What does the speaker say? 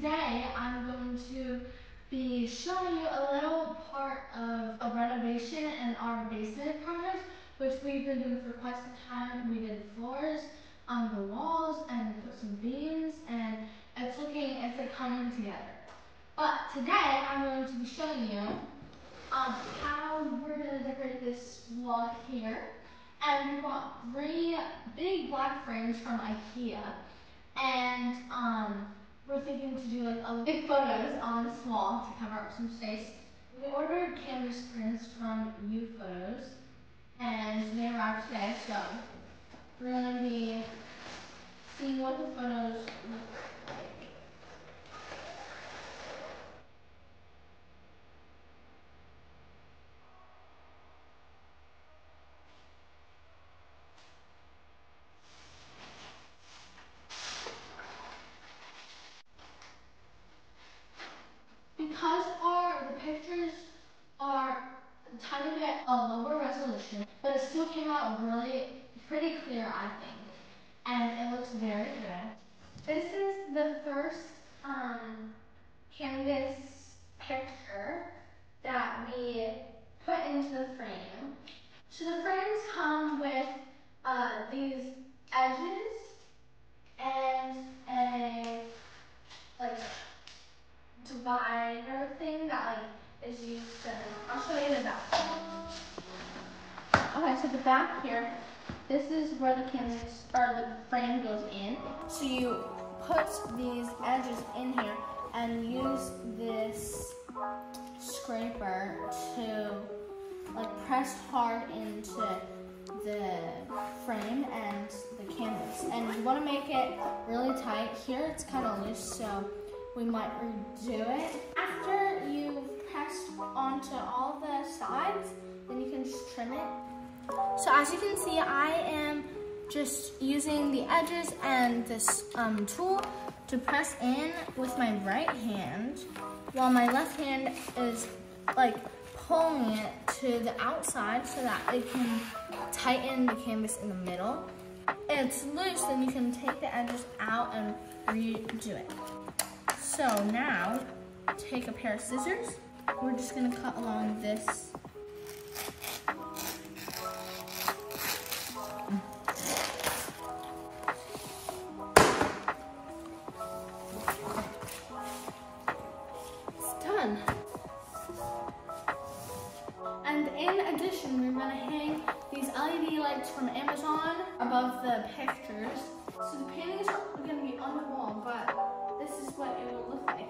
today I'm going to be showing you a little part of a renovation in our basement project, which we've been doing for quite some time. We did floors on the walls and put some beams, and it's like coming together. But today I'm going to be showing you how we're going to decorate this wall here. And we bought 3 big black frames from Ikea. And we're thinking to do like big photos on this wall to cover up some space. We ordered canvas prints from UPrinting, and they arrived today. So we're going to be seeing what the photos look like. Because the pictures are a tiny bit lower resolution, but it still came out really pretty clear, I think, and it looks very good. This is the first canvas picture that we put into the frame. So the frames come with these edges and a divider thing that is used to, I'll show you the back. Okay, so the back here, this is where the canvas or the frame goes in. So you put these edges in here and use this scraper to press hard into the frame and the canvas. And you want to make it really tight. Here it's kind of loose, so we might redo it. After you've pressed onto all the sides, then you can just trim it. So as you can see, I am just using the edges and this tool to press in with my right hand, while my left hand is pulling it to the outside so that it can tighten the canvas in the middle. If it's loose, then you can take the edges out and redo it. So now, take a pair of scissors. We're just gonna cut along this. It's done. And in addition, we're gonna hang these LED lights from Amazon above the pictures. So the paintings are gonna be on the wall, but this is what it will look like.